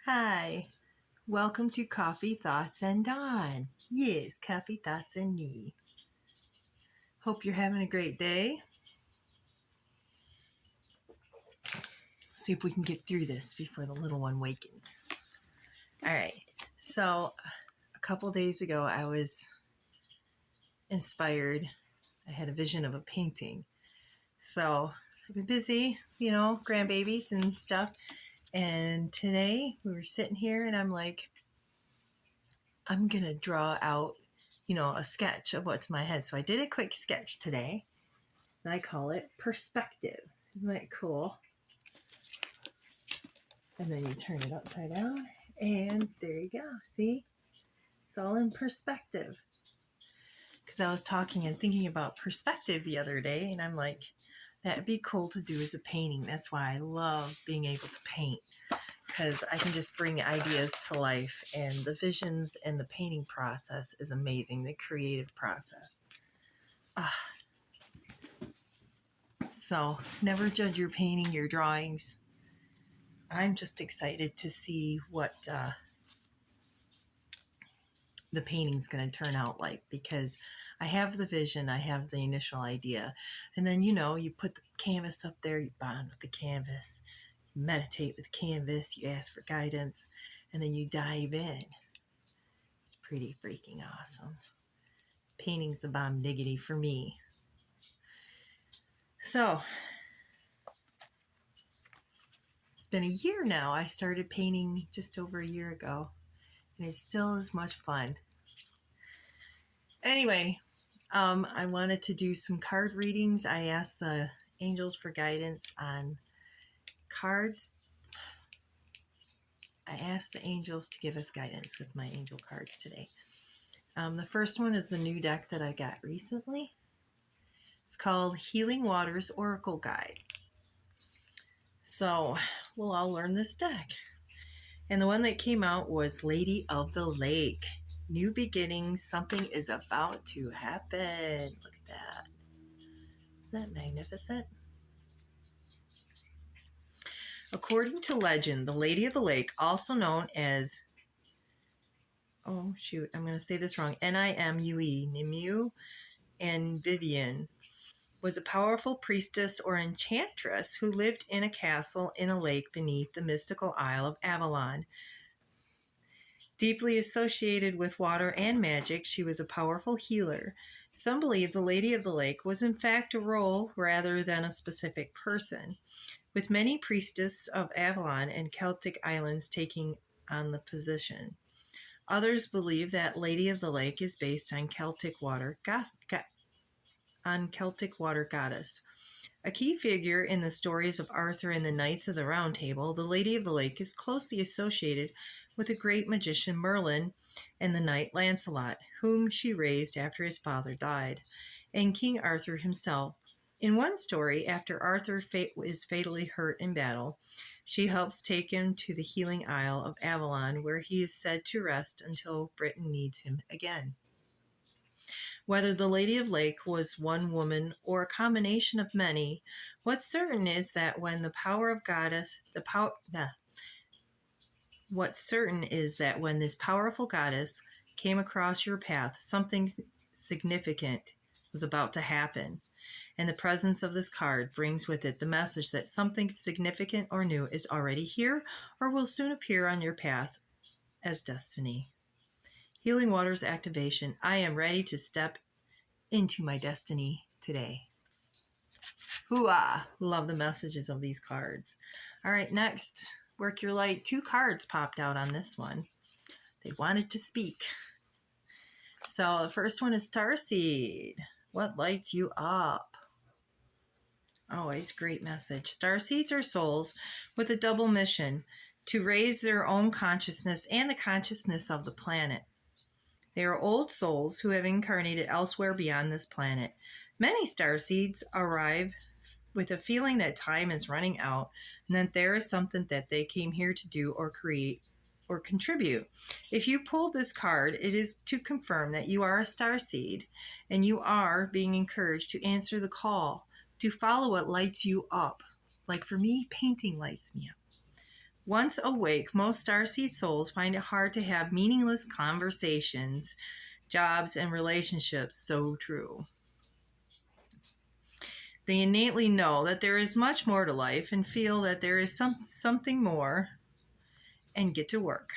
Hi, welcome to Coffee Thoughts and Dawn. Yes, Coffee Thoughts and me. Hope you're having a great day. See if we can get through this before the little one wakens. All right, so a couple days ago I was inspired. I had a vision of a painting. So I've been busy, grandbabies and stuff. And today we were sitting here and I'm like, I'm going to draw out, a sketch of what's in my head. So I did a quick sketch today. And I call it perspective. Isn't that cool? And then you turn it upside down, and there you go. See? It's all in perspective. Because I was talking and thinking about perspective the other day, and I'm like, that'd be cool to do as a painting. That's why I love being able to paint, because I can just bring ideas to life, and the visions and the painting process is amazing, the creative process. So never judge your painting, your drawings. I'm just excited to see what the painting's going to turn out like, because I have the vision, I have the initial idea, and then you put the canvas up there, you bond with the canvas, you meditate with the canvas, you ask for guidance, and then you dive in. It's pretty freaking awesome. Painting's the bomb diggity for me. So it's been a year now. I started painting just over a year ago, and it's still as much fun. Anyway, I wanted to do some card readings. I asked the angels for guidance on cards. I asked the angels to give us guidance with my angel cards today. The first one is the new deck that I got recently. It's called Healing Waters Oracle Guide. So we'll all learn this deck. And the one that came out was Lady of the Lake. New beginnings. Something is about to happen. Look at that. Isn't that magnificent? According to legend, the Lady of the Lake, also known as, I'm going to say this wrong, Nimue, Nimue and Vivian, was a powerful priestess or enchantress who lived in a castle in a lake beneath the mystical Isle of Avalon. Deeply associated with water and magic, she was a powerful healer. Some believe the Lady of the Lake was in fact a role rather than a specific person, with many priestesses of Avalon and Celtic islands taking on the position. Others believe that Lady of the Lake is based on Celtic water goddess. A key figure in the stories of Arthur and the Knights of the Round Table, the Lady of the Lake is closely associated with the great magician Merlin and the knight Lancelot, whom she raised after his father died, and King Arthur himself. In one story, after Arthur is fatally hurt in battle, she helps take him to the healing Isle of Avalon, where he is said to rest until Britain needs him again. Whether the Lady of Lake was one woman or a combination of many, what's certain is that when this powerful goddess came across your path, something significant was about to happen. And the presence of this card brings with it the message that something significant or new is already here or will soon appear on your path as destiny. Healing Waters activation. I am ready to step into my destiny today. Hoo-ah! Love the messages of these cards. All right, next, Work Your Light. 2 cards popped out on this one. They wanted to speak. So the first one is Starseed. What lights you up? Always great message. Starseeds are souls with a double mission: to raise their own consciousness and the consciousness of the planet. They are old souls who have incarnated elsewhere beyond this planet. Many starseeds arrive with a feeling that time is running out and that there is something that they came here to do or create or contribute. If you pull this card, it is to confirm that you are a starseed and you are being encouraged to answer the call, to follow what lights you up. Like for me, painting lights me up. Once awake, most starseed souls find it hard to have meaningless conversations, jobs, and relationships. So true. They innately know that there is much more to life and feel that there is something more and get to work.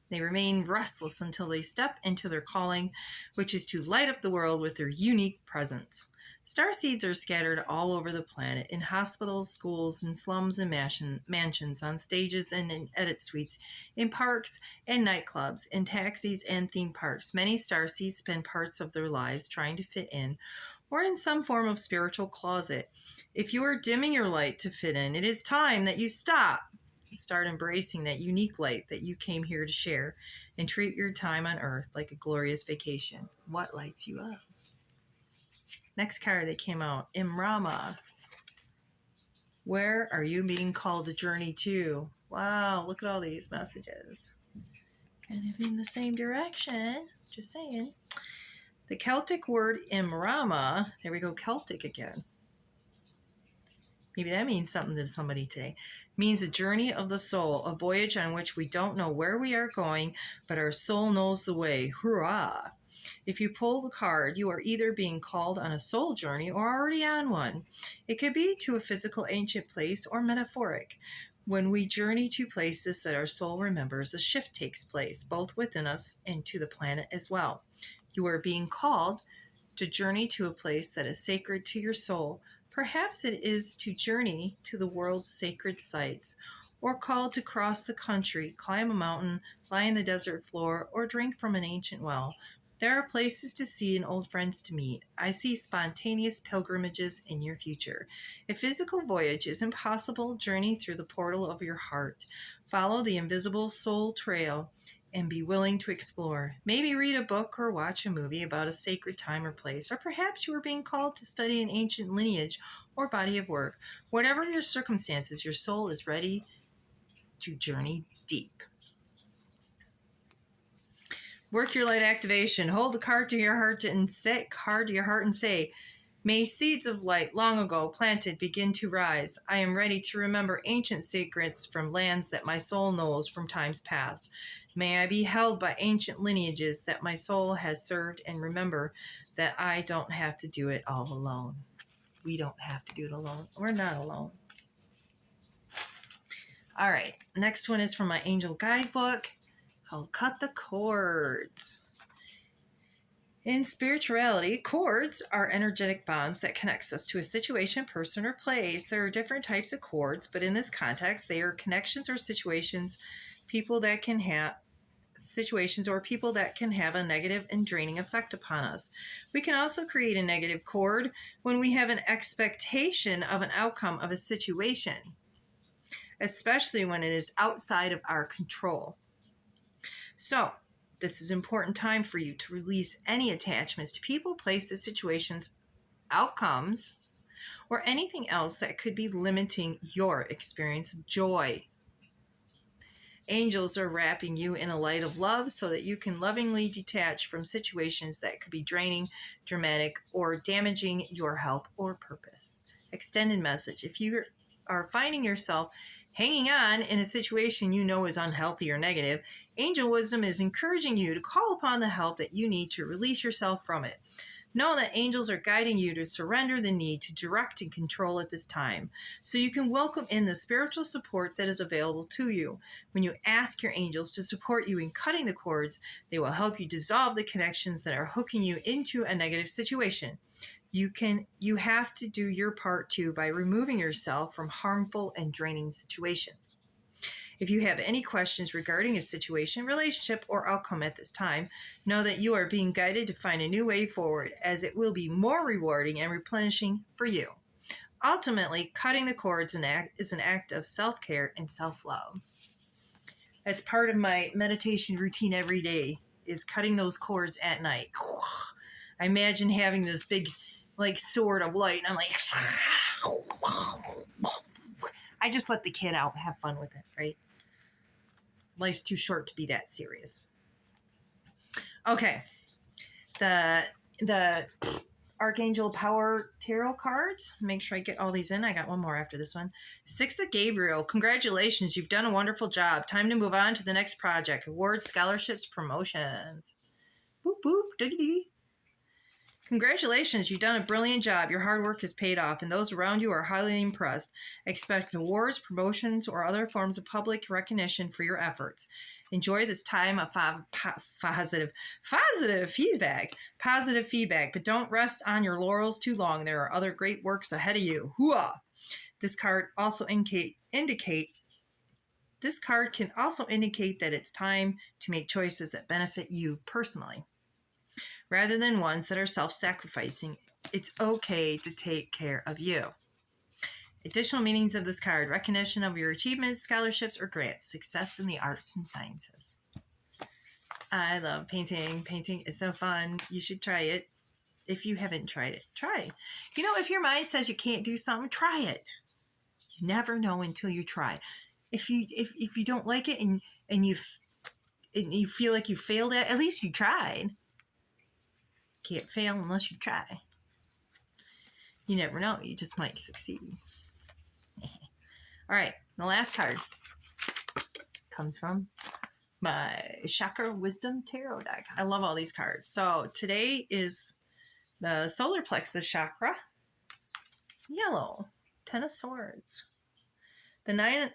They remain restless until they step into their calling, which is to light up the world with their unique presence. Starseeds are scattered all over the planet in hospitals, schools, in slums and mansions, on stages and in edit suites, in parks and nightclubs, in taxis and theme parks. Many starseeds spend parts of their lives trying to fit in or in some form of spiritual closet. If you are dimming your light to fit in, it is time that you stop and start embracing that unique light that you came here to share and treat your time on earth like a glorious vacation. What lights you up? Next card that came out, Imrama. Where are you being called to journey to? Wow, look at all these messages. Kind of in the same direction, just saying. The Celtic word Imrama, there we go, Celtic again. Maybe that means something to somebody today. Means a journey of the soul, a voyage on which we don't know where we are going, but our soul knows the way. Hurrah! If you pull the card, you are either being called on a soul journey or already on one. It could be to a physical ancient place or metaphoric. When we journey to places that our soul remembers, a shift takes place, both within us and to the planet as well. You are being called to journey to a place that is sacred to your soul. Perhaps it is to journey to the world's sacred sites, or called to cross the country, climb a mountain, lie in the desert floor, or drink from an ancient well. There are places to see and old friends to meet. I see spontaneous pilgrimages in your future. If physical voyage isn't possible, journey through the portal of your heart. Follow the invisible soul trail and be willing to explore. Maybe read a book or watch a movie about a sacred time or place, or perhaps you are being called to study an ancient lineage or body of work. Whatever your circumstances, your soul is ready to journey deep. Work your light activation. Hold the card to your heart and say, may seeds of light long ago planted begin to rise. I am ready to remember ancient secrets from lands that my soul knows from times past. May I be held by ancient lineages that my soul has served, and remember that I don't have to do it all alone. We don't have to do it alone. We're not alone. All right, next one is from my angel guidebook called Cut the Cords. In spirituality, cords are energetic bonds that connects us to a situation, person, or place. There are different types of cords, but in this context, they are connections or situations, people that can have a negative and draining effect upon us. We can also create a negative cord when we have an expectation of an outcome of a situation, especially when it is outside of our control. So, this is an important time for you to release any attachments to people, places, situations, outcomes, or anything else that could be limiting your experience of joy. Angels are wrapping you in a light of love so that you can lovingly detach from situations that could be draining, dramatic, or damaging your health or purpose. Extended message. If you are finding yourself hanging on in a situation you know is unhealthy or negative, angel wisdom is encouraging you to call upon the help that you need to release yourself from it. Know that angels are guiding you to surrender the need to direct and control at this time, so you can welcome in the spiritual support that is available to you. When you ask your angels to support you in cutting the cords, they will help you dissolve the connections that are hooking you into a negative situation. You have to do your part too by removing yourself from harmful and draining situations. If you have any questions regarding a situation, relationship, or outcome at this time, know that you are being guided to find a new way forward, as it will be more rewarding and replenishing for you. Ultimately, cutting the cords is an act of self-care and self-love. That's part of my meditation routine every day, is cutting those cords at night. I imagine having this big sword of light, and I'm like, I just let the kid out and have fun with it, right? Life's too short to be that serious. Okay. The Archangel Power Tarot cards. Make sure I get all these in. I got one more after this one. Six of Gabriel. Congratulations. You've done a wonderful job. Time to move on to the next project. Awards, scholarships, promotions. Boop, boop, diggity. Congratulations, you've done a brilliant job. Your hard work has paid off, and those around you are highly impressed. Expect awards, promotions, or other forms of public recognition for your efforts. Enjoy this time of positive feedback, but don't rest on your laurels too long. There are other great works ahead of you. Hooah! This card can also indicate that it's time to make choices that benefit you personally, rather than ones that are self-sacrificing. It's okay to take care of you. Additional meanings of this card: recognition of your achievements, scholarships, or grants, success in the arts and sciences. I love painting. Painting is so fun. You should try it. If you haven't tried it, try. You know, if your mind says you can't do something, try it. You never know until you try. If you don't like it and you feel like you failed at least you tried. Can't fail unless you try. You never know. You just might succeed. All right. The last card comes from my Chakra Wisdom Tarot deck. I love all these cards. So today is the solar plexus chakra. Yellow. Ten of Swords. The Nine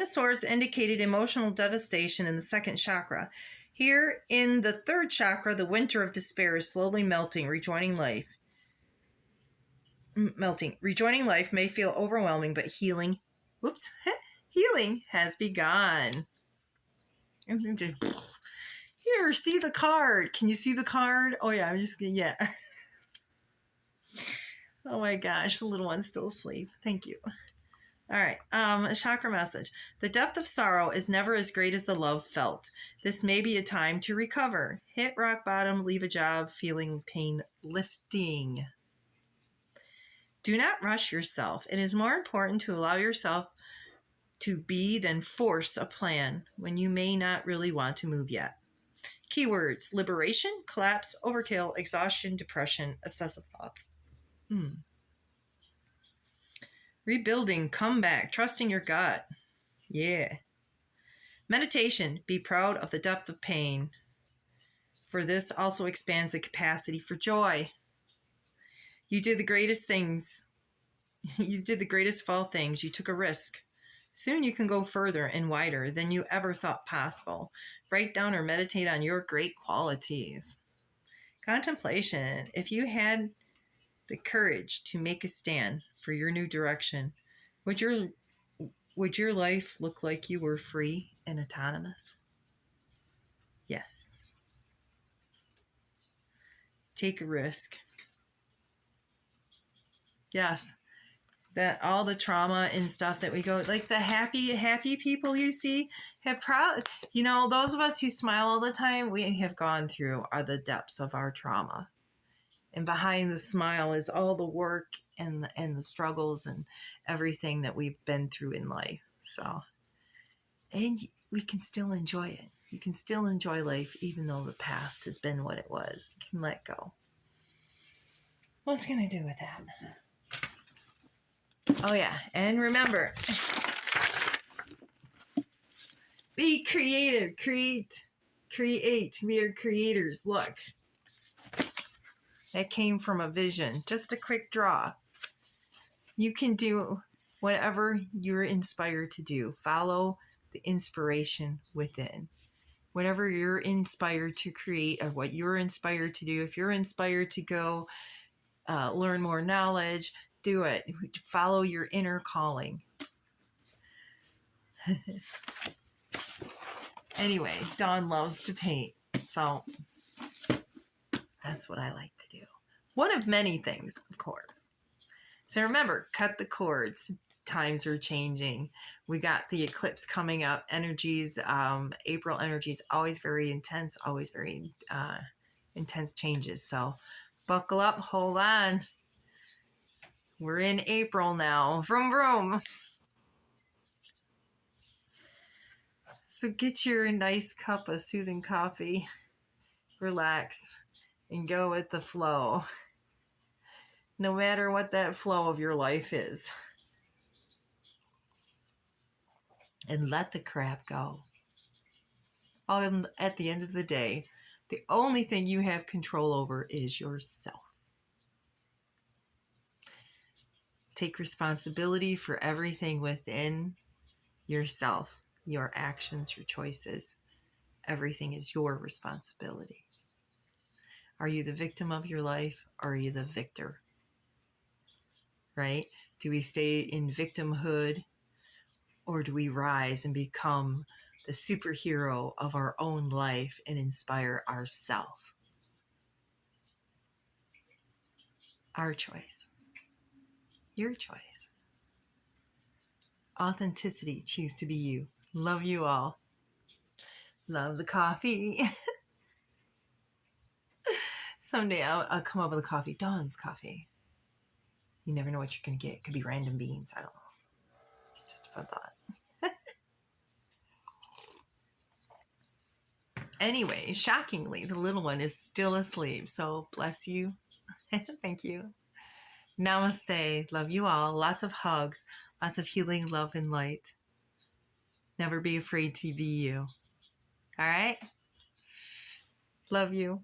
of Swords indicated emotional devastation in the second chakra. Here in the third chakra, the winter of despair is slowly melting, rejoining life. Rejoining life may feel overwhelming, but healing has begun. Here, see the card. Can you see the card? Oh, yeah, yeah. Oh, my gosh, the little one's still asleep. Thank you. All right, a chakra message. The depth of sorrow is never as great as the love felt. This may be a time to recover. Hit rock bottom, leave a job, feeling pain lifting. Do not rush yourself. It is more important to allow yourself to be than force a plan when you may not really want to move yet. Keywords: liberation, collapse, overkill, exhaustion, depression, obsessive thoughts. Rebuilding, comeback, trusting your gut. Yeah. Meditation, be proud of the depth of pain, for this also expands the capacity for joy. You did the greatest things. You did the greatest of all things. You took a risk. Soon you can go further and wider than you ever thought possible. Write down or meditate on your great qualities. Contemplation, if you had the courage to make a stand for your new direction, would your life look like you were free and autonomous? Yes. Take a risk. Yes. That all the trauma and stuff that we go, like the happy people you see have those of us who smile all the time, we have gone through are the depths of our trauma. And behind the smile is all the work and the struggles and everything that we've been through in life. So, and we can still enjoy it. You can still enjoy life even though the past has been what it was. You can let go. What's going to do with that? Oh, yeah. And remember, be creative. Create. We are creators. Look. That came from a vision. Just a quick draw. You can do whatever you're inspired to do. Follow the inspiration within. Whatever you're inspired to create or what you're inspired to do. If you're inspired to go learn more knowledge, do it. Follow your inner calling. Anyway, Dawn loves to paint. So that's what I like to do. One of many things, of course. So remember, cut the cords. Times are changing. We got the eclipse coming up. Energies, April energies, always very intense, always very intense changes. So buckle up, hold on. We're in April now. Vroom, vroom. So get your nice cup of soothing coffee. Relax. and go with the flow. No matter what that flow of your life is. And let the crap go. At the end of the day, the only thing you have control over is yourself. Take responsibility for everything within yourself, your actions, your choices. Everything is your responsibility. Are you the victim of your life, or are you the victor? Right? Do we stay in victimhood, or do we rise and become the superhero of our own life and inspire ourselves? Our choice. Your choice. Authenticity. Choose to be you. Love you all. Love the coffee. Someday I'll come up with a coffee. Dawn's coffee. You never know what you're going to get. It could be random beans. I don't know. Just a fun thought. Anyway, shockingly, the little one is still asleep. So bless you. Thank you. Namaste. Love you all. Lots of hugs. Lots of healing, love, and light. Never be afraid to be you. All right? Love you.